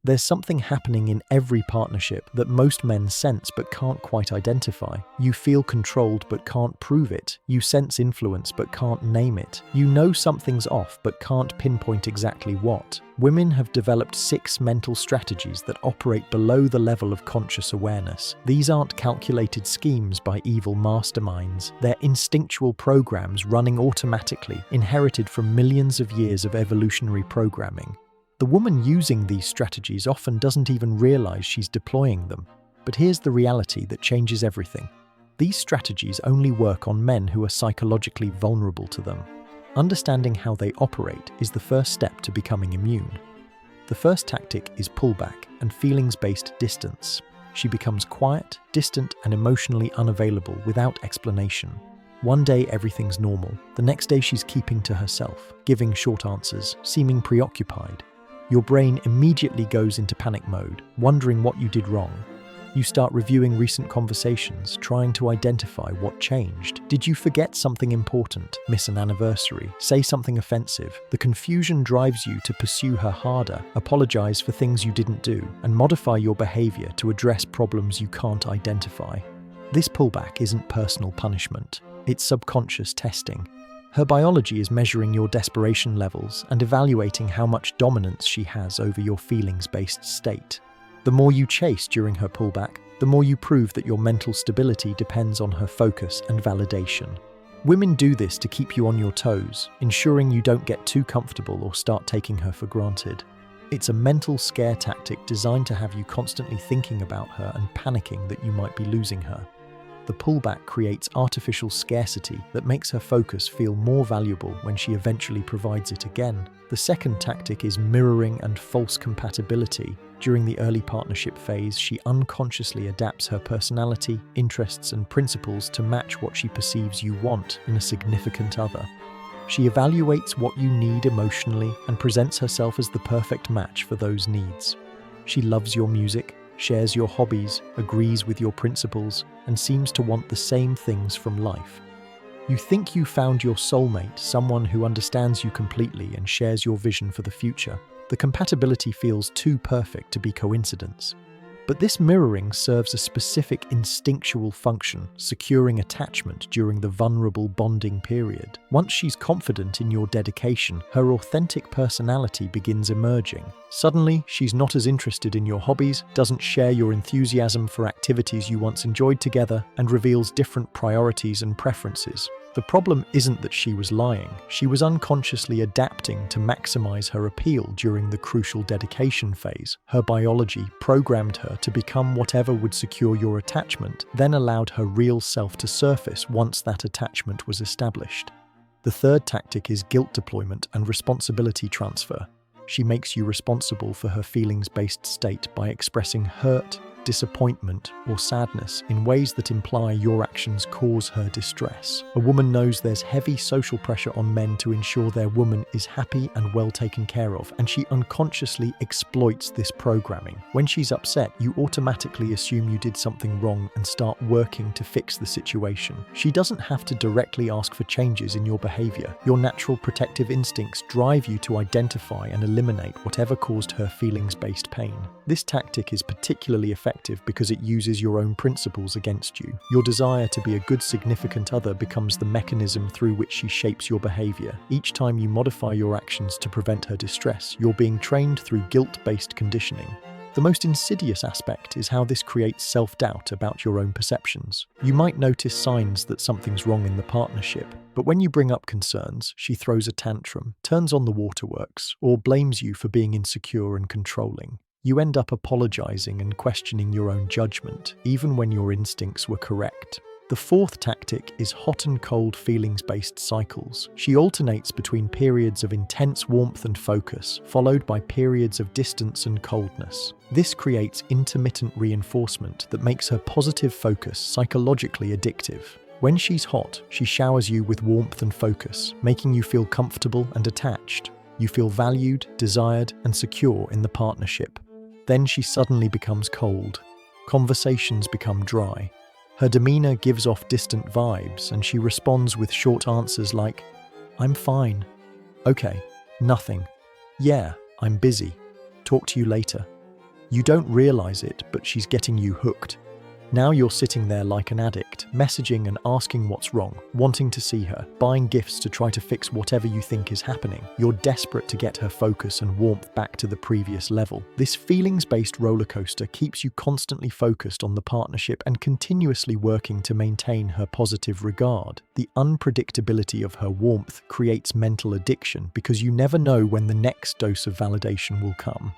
There's something happening in every partnership that most men sense but can't quite identify. You feel controlled but can't prove it. You sense influence but can't name it. You know something's off but can't pinpoint exactly what. Women have developed 6 mental strategies that operate below the level of conscious awareness. These aren't calculated schemes by evil masterminds. They're instinctual programs running automatically, inherited from millions of years of evolutionary programming. The woman using these strategies often doesn't even realize she's deploying them. But here's the reality that changes everything. These strategies only work on men who are psychologically vulnerable to them. Understanding how they operate is the first step to becoming immune. The first tactic is pullback and feelings-based distance. She becomes quiet, distant, and emotionally unavailable without explanation. One day everything's normal. The next day she's keeping to herself, giving short answers, seeming preoccupied. Your brain immediately goes into panic mode, wondering what you did wrong. You start reviewing recent conversations, trying to identify what changed. Did you forget something important, miss an anniversary, say something offensive? The confusion drives you to pursue her harder, apologize for things you didn't do, and modify your behavior to address problems you can't identify. This pullback isn't personal punishment. It's subconscious testing. Her biology is measuring your desperation levels and evaluating how much dominance she has over your feelings-based state. The more you chase during her pullback, the more you prove that your mental stability depends on her focus and validation. Women do this to keep you on your toes, ensuring you don't get too comfortable or start taking her for granted. It's a mental scare tactic designed to have you constantly thinking about her and panicking that you might be losing her. The pullback creates artificial scarcity that makes her focus feel more valuable when she eventually provides it again. The second tactic is mirroring and false compatibility. During the early partnership phase, she unconsciously adapts her personality, interests, and principles to match what she perceives you want in a significant other. She evaluates what you need emotionally and presents herself as the perfect match for those needs. She loves your music, shares your hobbies, agrees with your principles, and seems to want the same things from life. You think you found your soulmate, someone who understands you completely and shares your vision for the future. The compatibility feels too perfect to be coincidence. But this mirroring serves a specific instinctual function, securing attachment during the vulnerable bonding period. Once she's confident in your dedication, her authentic personality begins emerging. Suddenly, she's not as interested in your hobbies, doesn't share your enthusiasm for activities you once enjoyed together, and reveals different priorities and preferences. The problem isn't that she was lying. She was unconsciously adapting to maximize her appeal during the crucial dedication phase. Her biology programmed her to become whatever would secure your attachment, then allowed her real self to surface once that attachment was established. The third tactic is guilt deployment and responsibility transfer. She makes you responsible for her feelings-based state by expressing hurt, disappointment, or sadness in ways that imply your actions cause her distress. A woman knows there's heavy social pressure on men to ensure their woman is happy and well taken care of, and she unconsciously exploits this programming. When she's upset, you automatically assume you did something wrong and start working to fix the situation. She doesn't have to directly ask for changes in your behavior. Your natural protective instincts drive you to identify and eliminate whatever caused her feelings-based pain. This tactic is particularly effective because it uses your own principles against you. Your desire to be a good significant other becomes the mechanism through which she shapes your behavior. Each time you modify your actions to prevent her distress, you're being trained through guilt-based conditioning. The most insidious aspect is how this creates self-doubt about your own perceptions. You might notice signs that something's wrong in the partnership, but when you bring up concerns, she throws a tantrum, turns on the waterworks, or blames you for being insecure and controlling. You end up apologizing and questioning your own judgment, even when your instincts were correct. The fourth tactic is hot and cold feelings-based cycles. She alternates between periods of intense warmth and focus, followed by periods of distance and coldness. This creates intermittent reinforcement that makes her positive focus psychologically addictive. When she's hot, she showers you with warmth and focus, making you feel comfortable and attached. You feel valued, desired, and secure in the partnership. Then she suddenly becomes cold. Conversations become dry. Her demeanor gives off distant vibes, and she responds with short answers like, "I'm fine." "Okay." "Nothing." "Yeah, I'm busy." "Talk to you later." You don't realize it, but she's getting you hooked. Now you're sitting there like an addict, messaging and asking what's wrong, wanting to see her, buying gifts to try to fix whatever you think is happening. You're desperate to get her focus and warmth back to the previous level. This feelings-based roller coaster keeps you constantly focused on the partnership and continuously working to maintain her positive regard. The unpredictability of her warmth creates mental addiction because you never know when the next dose of validation will come.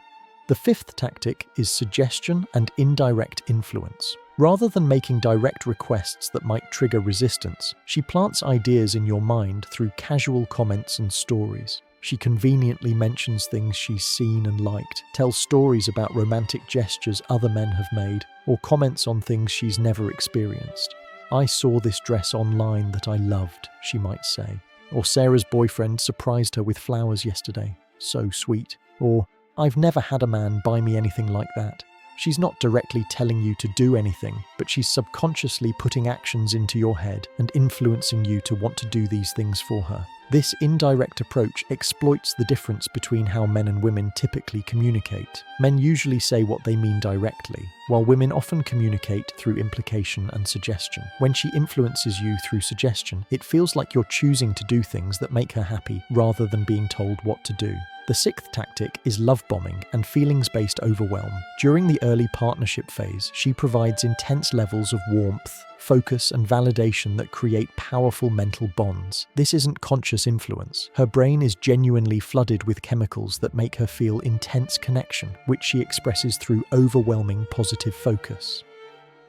The fifth tactic is suggestion and indirect influence. Rather than making direct requests that might trigger resistance, she plants ideas in your mind through casual comments and stories. She conveniently mentions things she's seen and liked, tells stories about romantic gestures other men have made, or comments on things she's never experienced. "I saw this dress online that I loved," she might say. Or "Sarah's boyfriend surprised her with flowers yesterday. So sweet." Or "I've never had a man buy me anything like that." She's not directly telling you to do anything, but she's subconsciously putting actions into your head and influencing you to want to do these things for her. This indirect approach exploits the difference between how men and women typically communicate. Men usually say what they mean directly, while women often communicate through implication and suggestion. When she influences you through suggestion, it feels like you're choosing to do things that make her happy rather than being told what to do. The sixth tactic is lovebombing and feelings-based overwhelm. During the early partnership phase, she provides intense levels of warmth, focus, and validation that create powerful mental bonds. This isn't conscious influence. Her brain is genuinely flooded with chemicals that make her feel intense connection, which she expresses through overwhelming positive focus.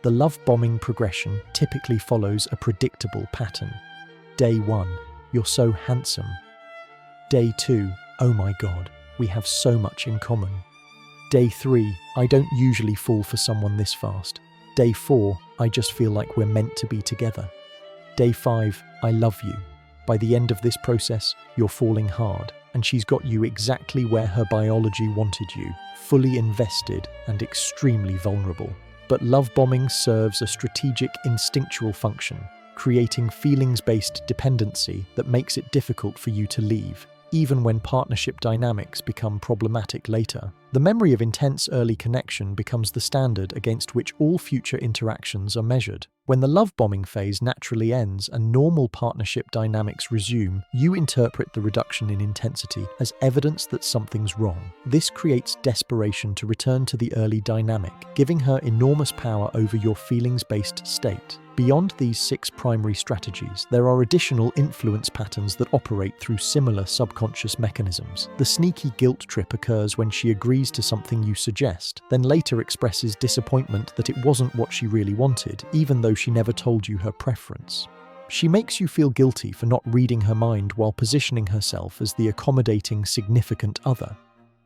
The lovebombing progression typically follows a predictable pattern. Day 1, "You're so handsome." Day 2, "Oh my God, we have so much in common." Day 3, "I don't usually fall for someone this fast." Day 4, "I just feel like we're meant to be together." Day 5, "I love you." By the end of this process, you're falling hard, and she's got you exactly where her biology wanted you, fully invested and extremely vulnerable. But lovebombing serves a strategic instinctual function, creating feelings-based dependency that makes it difficult for you to leave, even when partnership dynamics become problematic later. The memory of intense early connection becomes the standard against which all future interactions are measured. When the love-bombing phase naturally ends and normal partnership dynamics resume, you interpret the reduction in intensity as evidence that something's wrong. This creates desperation to return to the early dynamic, giving her enormous power over your feelings-based state. Beyond these 6 primary strategies, there are additional influence patterns that operate through similar subconscious mechanisms. The sneaky guilt trip occurs when she agrees to something you suggest, then later expresses disappointment that it wasn't what she really wanted, even though she never told you her preference. She makes you feel guilty for not reading her mind while positioning herself as the accommodating significant other.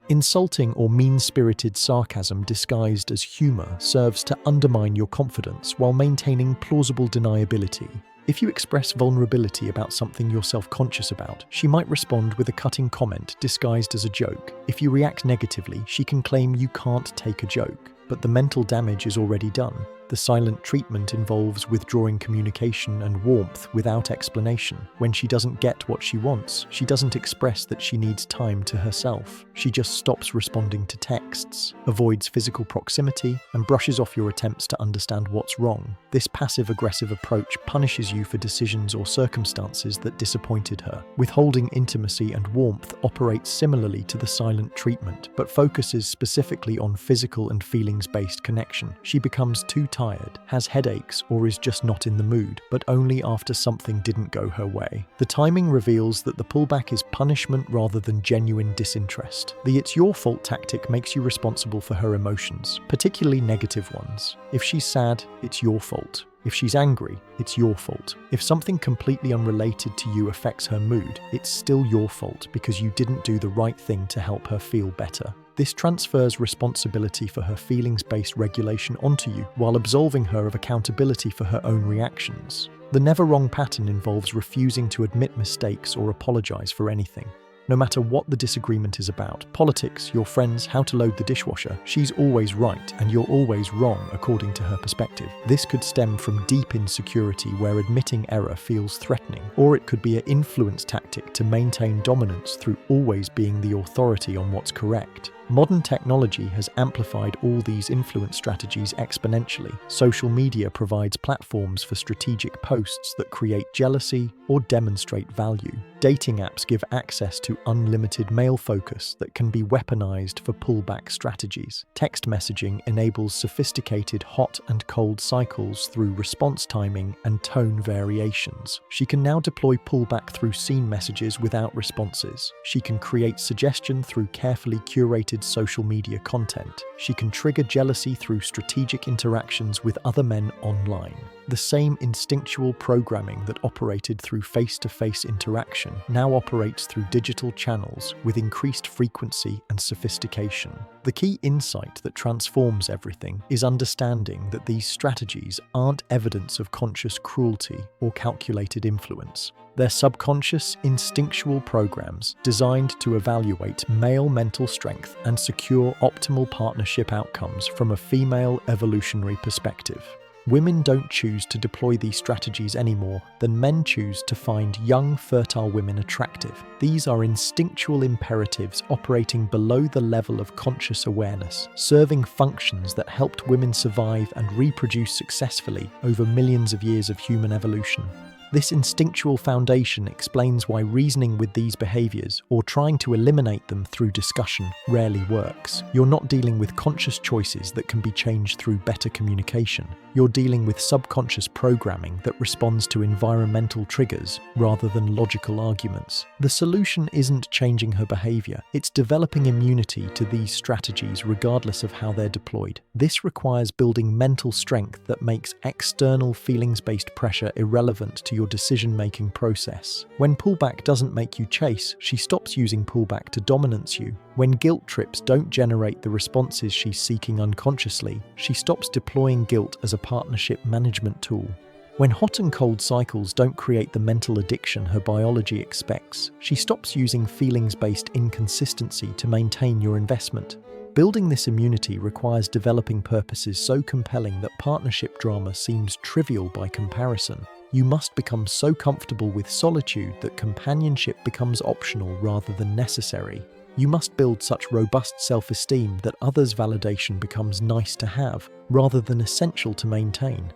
Insulting or mean-spirited sarcasm disguised as humor serves to undermine your confidence while maintaining plausible deniability. If you express vulnerability about something you're self-conscious about, she might respond with a cutting comment disguised as a joke. If you react negatively, she can claim you can't take a joke, but the mental damage is already done. The silent treatment involves withdrawing communication and warmth without explanation. When she doesn't get what she wants, she doesn't express that she needs time to herself. She just stops responding to texts, avoids physical proximity, and brushes off your attempts to understand what's wrong. This passive-aggressive approach punishes you for decisions or circumstances that disappointed her. Withholding intimacy and warmth operates similarly to the silent treatment, but focuses specifically on physical and feelings-based connection. She becomes too tired, has headaches, or is just not in the mood, but only after something didn't go her way. The timing reveals that the pullback is punishment rather than genuine disinterest. The "it's your fault" tactic makes you responsible for her emotions, particularly negative ones. If she's sad, it's your fault. If she's angry, it's your fault. If something completely unrelated to you affects her mood, it's still your fault because you didn't do the right thing to help her feel better. This transfers responsibility for her feelings-based regulation onto you, while absolving her of accountability for her own reactions. The never wrong pattern involves refusing to admit mistakes or apologize for anything. No matter what the disagreement is about, politics, your friends, how to load the dishwasher, she's always right and you're always wrong according to her perspective. This could stem from deep insecurity where admitting error feels threatening, or it could be an influence tactic to maintain dominance through always being the authority on what's correct. Modern technology has amplified all these influence strategies exponentially. Social media provides platforms for strategic posts that create jealousy or demonstrate value. Dating apps give access to unlimited male focus that can be weaponized for pullback strategies. Text messaging enables sophisticated hot and cold cycles through response timing and tone variations. She can now deploy pullback through seen messages without responses. She can create suggestion through carefully curated social media content. She can trigger jealousy through strategic interactions with other men online. The same instinctual programming that operated through face-to-face interaction now operates through digital channels with increased frequency and sophistication. The key insight that transforms everything is understanding that these strategies aren't evidence of conscious cruelty or calculated influence. They're subconscious, instinctual programs designed to evaluate male mental strength and secure optimal partnership outcomes from a female evolutionary perspective. Women don't choose to deploy these strategies any more than men choose to find young, fertile women attractive. These are instinctual imperatives operating below the level of conscious awareness, serving functions that helped women survive and reproduce successfully over millions of years of human evolution. This instinctual foundation explains why reasoning with these behaviors or trying to eliminate them through discussion rarely works. You're not dealing with conscious choices that can be changed through better communication. You're dealing with subconscious programming that responds to environmental triggers rather than logical arguments. The solution isn't changing her behavior, it's developing immunity to these strategies regardless of how they're deployed. This requires building mental strength that makes external feelings-based pressure irrelevant to your decision-making process. When pullback doesn't make you chase, she stops using pullback to dominance you. When guilt trips don't generate the responses she's seeking unconsciously, she stops deploying guilt as a partnership management tool. When hot and cold cycles don't create the mental addiction her biology expects, she stops using feelings-based inconsistency to maintain your investment. Building this immunity requires developing purposes so compelling that partnership drama seems trivial by comparison. You must become so comfortable with solitude that companionship becomes optional rather than necessary. You must build such robust self-esteem that others' validation becomes nice to have rather than essential to maintain.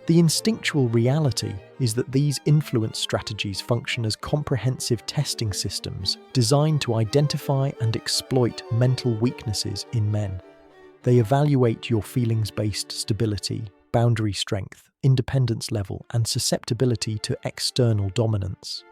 The instinctual reality is that these influence strategies function as comprehensive testing systems designed to identify and exploit mental weaknesses in men. They evaluate your feelings-based stability, boundary strength, independence level, and susceptibility to external dominance.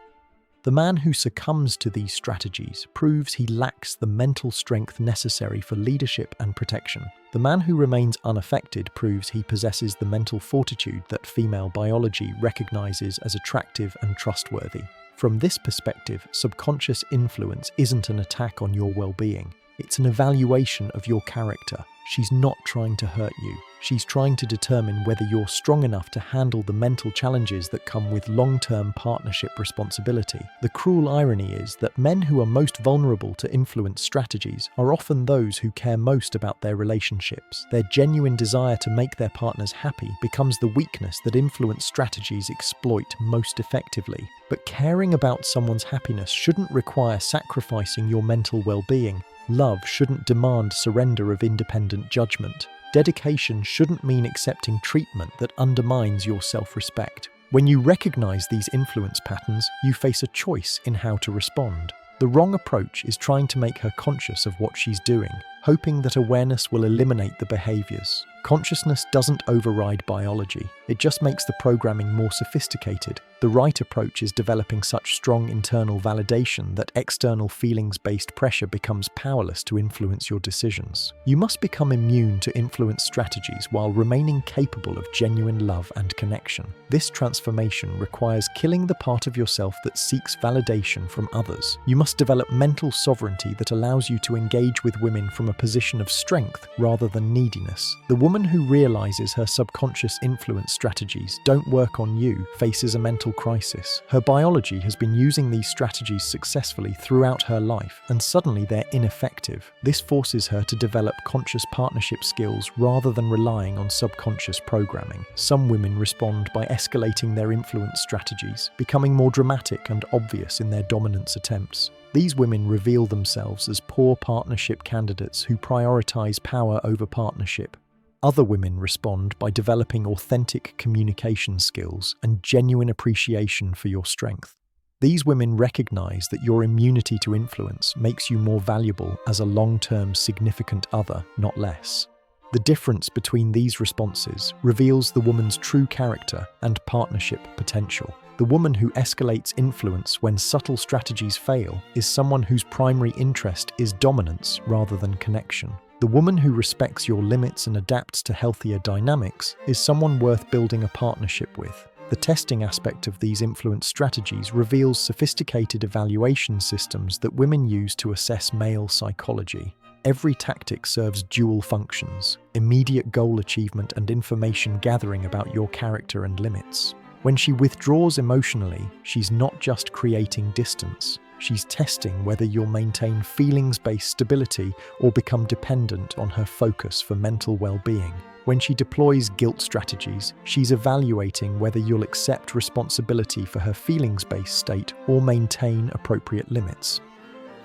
The man who succumbs to these strategies proves he lacks the mental strength necessary for leadership and protection. The man who remains unaffected proves he possesses the mental fortitude that female biology recognizes as attractive and trustworthy. From this perspective, subconscious influence isn't an attack on your well-being. It's an evaluation of your character. She's not trying to hurt you. She's trying to determine whether you're strong enough to handle the mental challenges that come with long-term partnership responsibility. The cruel irony is that men who are most vulnerable to influence strategies are often those who care most about their relationships. Their genuine desire to make their partners happy becomes the weakness that influence strategies exploit most effectively. But caring about someone's happiness shouldn't require sacrificing your mental well-being. Love shouldn't demand surrender of independent judgment. Dedication shouldn't mean accepting treatment that undermines your self-respect. When you recognize these influence patterns, you face a choice in how to respond. The wrong approach is trying to make her conscious of what she's doing, hoping that awareness will eliminate the behaviors. Consciousness doesn't override biology, it just makes the programming more sophisticated. The right approach is developing such strong internal validation that external feelings-based pressure becomes powerless to influence your decisions. You must become immune to influence strategies while remaining capable of genuine love and connection. This transformation requires killing the part of yourself that seeks validation from others. You must develop mental sovereignty that allows you to engage with women from a position of strength rather than neediness. The woman who realizes her subconscious influence strategies don't work on you faces a mental crisis. Her biology has been using these strategies successfully throughout her life, and suddenly they're ineffective. This forces her to develop conscious partnership skills rather than relying on subconscious programming. Some women respond by escalating their influence strategies, becoming more dramatic and obvious in their dominance attempts. These women reveal themselves as poor partnership candidates who prioritize power over partnership. Other women respond by developing authentic communication skills and genuine appreciation for your strength. These women recognize that your immunity to influence makes you more valuable as a long-term significant other, not less. The difference between these responses reveals the woman's true character and partnership potential. The woman who escalates influence when subtle strategies fail is someone whose primary interest is dominance rather than connection. The woman who respects your limits and adapts to healthier dynamics is someone worth building a partnership with. The testing aspect of these influence strategies reveals sophisticated evaluation systems that women use to assess male psychology. Every tactic serves dual functions: immediate goal achievement and information gathering about your character and limits. When she withdraws emotionally, she's not just creating distance. She's testing whether you'll maintain feelings-based stability or become dependent on her focus for mental well-being. When she deploys guilt strategies, she's evaluating whether you'll accept responsibility for her feelings-based state or maintain appropriate limits.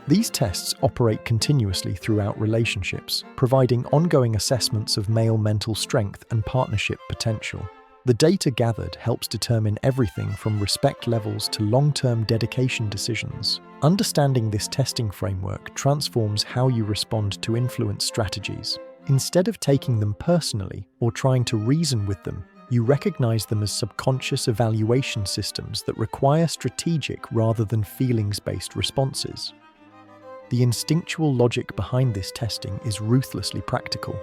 These tests operate continuously throughout relationships, providing ongoing assessments of male mental strength and partnership potential. The data gathered helps determine everything from respect levels to long-term dedication decisions. Understanding this testing framework transforms how you respond to influence strategies. Instead of taking them personally or trying to reason with them, you recognize them as subconscious evaluation systems that require strategic rather than feelings-based responses. The instinctual logic behind this testing is ruthlessly practical.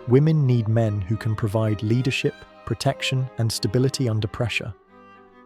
Women need men who can provide leadership, protection, and stability under pressure.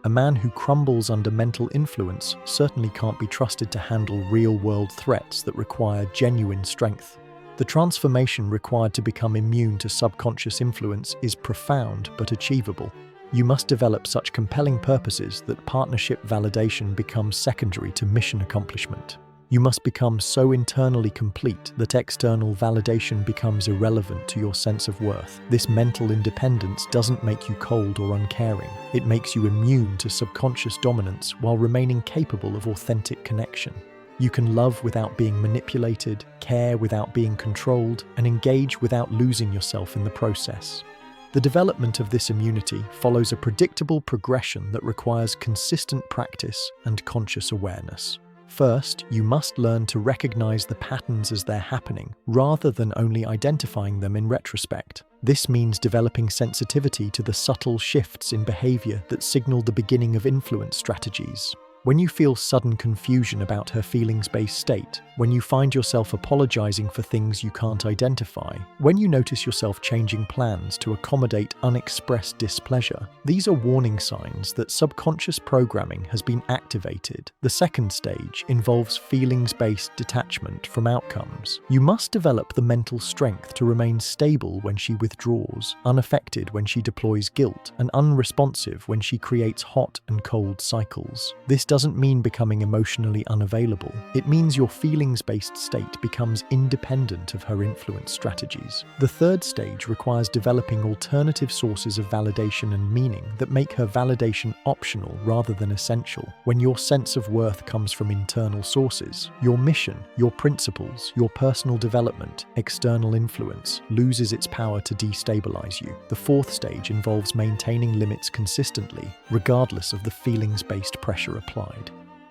A man who crumbles under mental influence certainly can't be trusted to handle real-world threats that require genuine strength. The transformation required to become immune to subconscious influence is profound but achievable. You must develop such compelling purposes that partnership validation becomes secondary to mission accomplishment. You must become so internally complete that external validation becomes irrelevant to your sense of worth. This mental independence doesn't make you cold or uncaring. It makes you immune to subconscious dominance while remaining capable of authentic connection. You can love without being manipulated, care without being controlled, and engage without losing yourself in the process. The development of this immunity follows a predictable progression that requires consistent practice and conscious awareness. First, you must learn to recognize the patterns as they're happening, rather than only identifying them in retrospect. This means developing sensitivity to the subtle shifts in behavior that signal the beginning of influence strategies. When you feel sudden confusion about her feelings-based state, when you find yourself apologizing for things you can't identify, when you notice yourself changing plans to accommodate unexpressed displeasure, these are warning signs that subconscious programming has been activated. The second stage involves feelings-based detachment from outcomes. You must develop the mental strength to remain stable when she withdraws, unaffected when she deploys guilt, and unresponsive when she creates hot and cold cycles. This doesn't mean becoming emotionally unavailable. It means your feelings-based state becomes independent of her influence strategies. The third stage requires developing alternative sources of validation and meaning that make her validation optional rather than essential. When your sense of worth comes from internal sources, your mission, your principles, your personal development, external influence loses its power to destabilize you. The fourth stage involves maintaining limits consistently, regardless of the feelings-based pressure applied.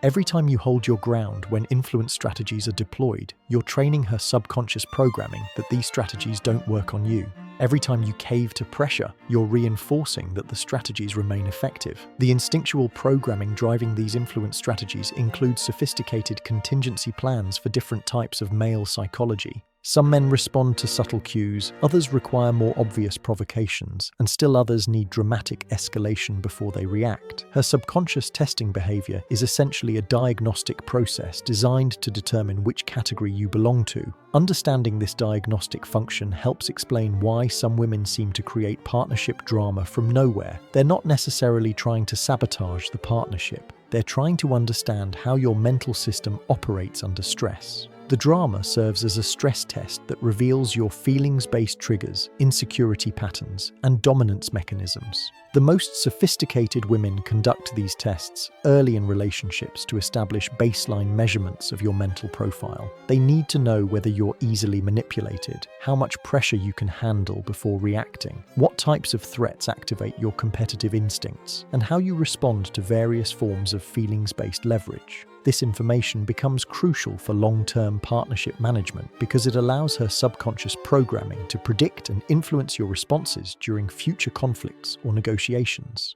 Every time you hold your ground when influence strategies are deployed, you're training her subconscious programming that these strategies don't work on you. Every time you cave to pressure, you're reinforcing that the strategies remain effective. The instinctual programming driving these influence strategies includes sophisticated contingency plans for different types of male psychology. Some men respond to subtle cues, others require more obvious provocations, and still others need dramatic escalation before they react. Her subconscious testing behavior is essentially a diagnostic process designed to determine which category you belong to. Understanding this diagnostic function helps explain why some women seem to create partnership drama from nowhere. They're not necessarily trying to sabotage the partnership. They're trying to understand how your mental system operates under stress. The drama serves as a stress test that reveals your feelings-based triggers, insecurity patterns, and dominance mechanisms. The most sophisticated women conduct these tests early in relationships to establish baseline measurements of your mental profile. They need to know whether you're easily manipulated, how much pressure you can handle before reacting, what types of threats activate your competitive instincts, and how you respond to various forms of feelings-based leverage. This information becomes crucial for long-term partnership management because it allows her subconscious programming to predict and influence your responses during future conflicts or negotiations.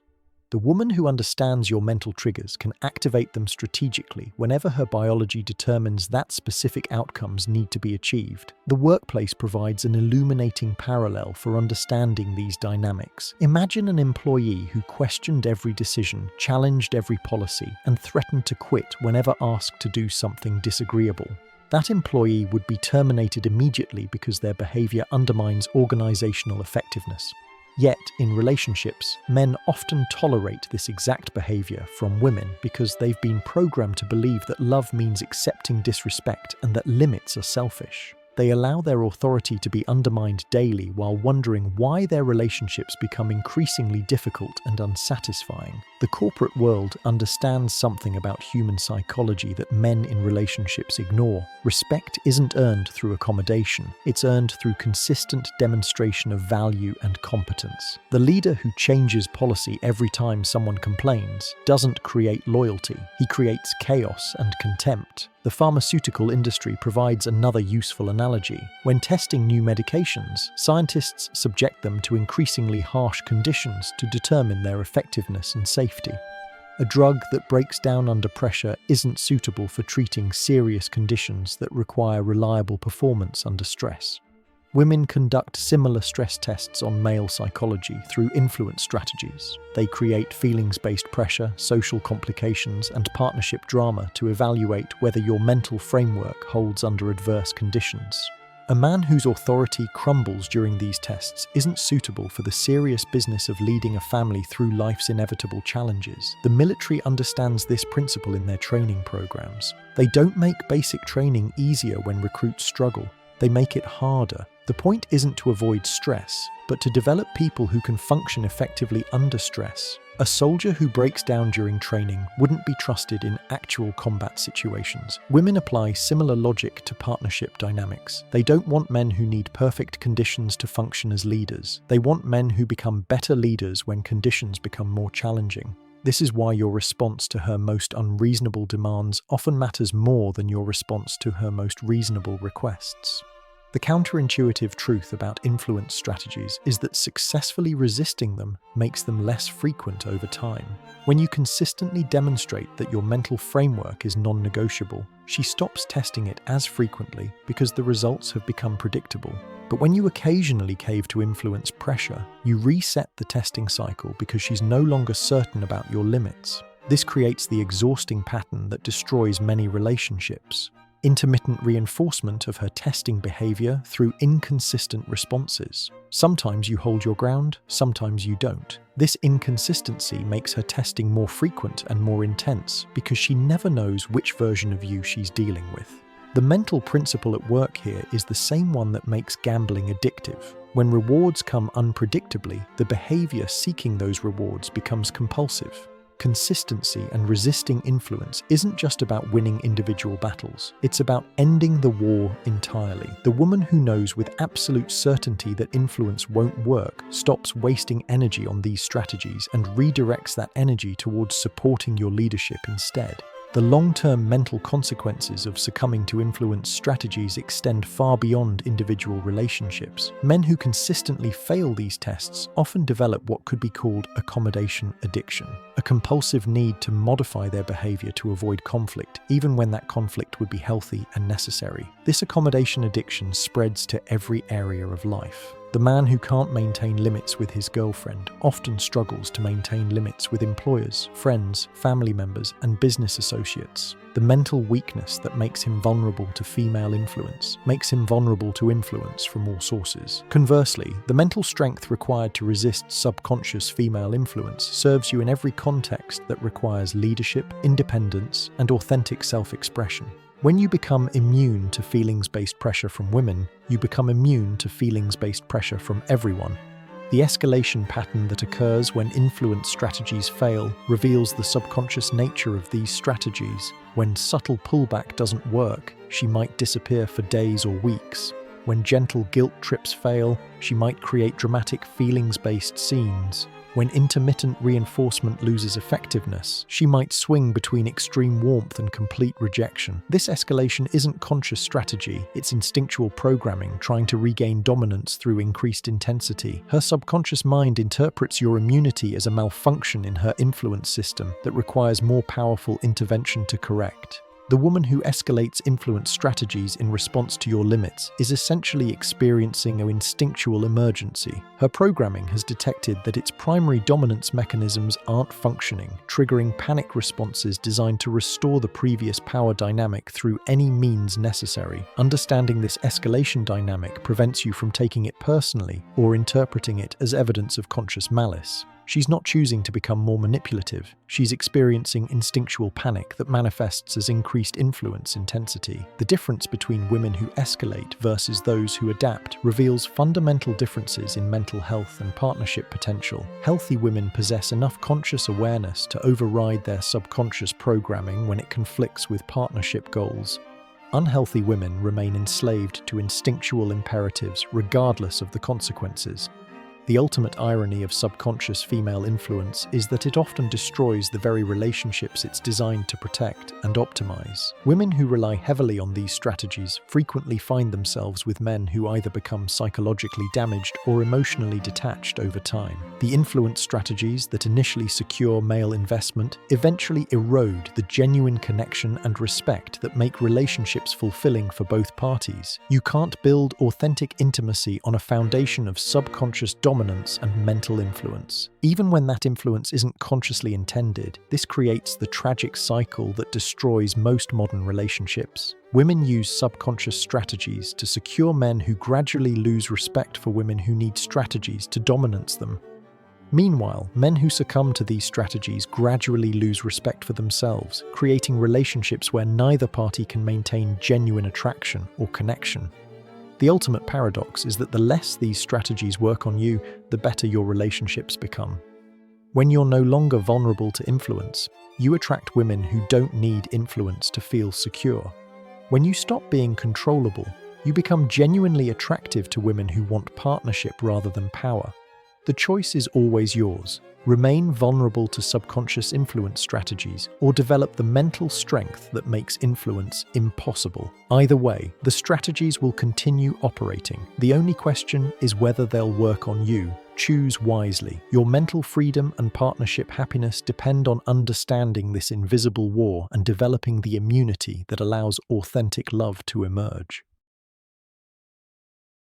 The woman who understands your mental triggers can activate them strategically whenever her biology determines that specific outcomes need to be achieved. The workplace provides an illuminating parallel for understanding these dynamics. Imagine an employee who questioned every decision, challenged every policy, and threatened to quit whenever asked to do something disagreeable. That employee would be terminated immediately because their behavior undermines organizational effectiveness. Yet, in relationships, men often tolerate this exact behavior from women because they've been programmed to believe that love means accepting disrespect and that limits are selfish. They allow their authority to be undermined daily while wondering why their relationships become increasingly difficult and unsatisfying. The corporate world understands something about human psychology that men in relationships ignore. Respect isn't earned through accommodation, it's earned through consistent demonstration of value and competence. The leader who changes policy every time someone complains doesn't create loyalty, he creates chaos and contempt. The pharmaceutical industry provides another useful analogy. When testing new medications, scientists subject them to increasingly harsh conditions to determine their effectiveness and safety. A drug that breaks down under pressure isn't suitable for treating serious conditions that require reliable performance under stress. Women conduct similar stress tests on male psychology through influence strategies. They create feelings-based pressure, social complications, and partnership drama to evaluate whether your mental framework holds under adverse conditions. A man whose authority crumbles during these tests isn't suitable for the serious business of leading a family through life's inevitable challenges. The military understands this principle in their training programs. They don't make basic training easier when recruits struggle. They make it harder. The point isn't to avoid stress, but to develop people who can function effectively under stress. A soldier who breaks down during training wouldn't be trusted in actual combat situations. Women apply similar logic to partnership dynamics. They don't want men who need perfect conditions to function as leaders. They want men who become better leaders when conditions become more challenging. This is why your response to her most unreasonable demands often matters more than your response to her most reasonable requests. The counterintuitive truth about influence strategies is that successfully resisting them makes them less frequent over time. When you consistently demonstrate that your mental framework is non-negotiable, she stops testing it as frequently because the results have become predictable. But when you occasionally cave to influence pressure, you reset the testing cycle because she's no longer certain about your limits. This creates the exhausting pattern that destroys many relationships. Intermittent reinforcement of her testing behavior through inconsistent responses. Sometimes you hold your ground, sometimes you don't. This inconsistency makes her testing more frequent and more intense because she never knows which version of you she's dealing with. The mental principle at work here is the same one that makes gambling addictive. When rewards come unpredictably, the behavior seeking those rewards becomes compulsive. Consistency and resisting influence isn't just about winning individual battles, it's about ending the war entirely. The woman who knows with absolute certainty that influence won't work stops wasting energy on these strategies and redirects that energy towards supporting your leadership instead. The long-term mental consequences of succumbing to influence strategies extend far beyond individual relationships. Men who consistently fail these tests often develop what could be called accommodation addiction, a compulsive need to modify their behavior to avoid conflict, even when that conflict would be healthy and necessary. This accommodation addiction spreads to every area of life. The man who can't maintain limits with his girlfriend often struggles to maintain limits with employers, friends, family members, and business associates. The mental weakness that makes him vulnerable to female influence makes him vulnerable to influence from all sources. Conversely, the mental strength required to resist subconscious female influence serves you in every context that requires leadership, independence, and authentic self-expression. When you become immune to feelings-based pressure from women, you become immune to feelings-based pressure from everyone. The escalation pattern that occurs when influence strategies fail reveals the subconscious nature of these strategies. When subtle pullback doesn't work, she might disappear for days or weeks. When gentle guilt trips fail, she might create dramatic feelings-based scenes. When intermittent reinforcement loses effectiveness, she might swing between extreme warmth and complete rejection. This escalation isn't conscious strategy, it's instinctual programming trying to regain dominance through increased intensity. Her subconscious mind interprets your immunity as a malfunction in her influence system that requires more powerful intervention to correct. The woman who escalates influence strategies in response to your limits is essentially experiencing an instinctual emergency. Her programming has detected that its primary dominance mechanisms aren't functioning, triggering panic responses designed to restore the previous power dynamic through any means necessary. Understanding this escalation dynamic prevents you from taking it personally or interpreting it as evidence of conscious malice. She's not choosing to become more manipulative. She's experiencing instinctual panic that manifests as increased influence intensity. The difference between women who escalate versus those who adapt reveals fundamental differences in mental health and partnership potential. Healthy women possess enough conscious awareness to override their subconscious programming when it conflicts with partnership goals. Unhealthy women remain enslaved to instinctual imperatives regardless of the consequences. The ultimate irony of subconscious female influence is that it often destroys the very relationships it's designed to protect and optimize. Women who rely heavily on these strategies frequently find themselves with men who either become psychologically damaged or emotionally detached over time. The influence strategies that initially secure male investment eventually erode the genuine connection and respect that make relationships fulfilling for both parties. You can't build authentic intimacy on a foundation of subconscious dominance and mental influence. Even when that influence isn't consciously intended, this creates the tragic cycle that destroys most modern relationships. Women use subconscious strategies to secure men who gradually lose respect for women who need strategies to dominance them. Meanwhile, men who succumb to these strategies gradually lose respect for themselves, creating relationships where neither party can maintain genuine attraction or connection. The ultimate paradox is that the less these strategies work on you, the better your relationships become. When you're no longer vulnerable to influence, you attract women who don't need influence to feel secure. When you stop being controllable, you become genuinely attractive to women who want partnership rather than power. The choice is always yours. Remain vulnerable to subconscious influence strategies, or develop the mental strength that makes influence impossible. Either way, the strategies will continue operating. The only question is whether they'll work on you. Choose wisely. Your mental freedom and partnership happiness depend on understanding this invisible war and developing the immunity that allows authentic love to emerge.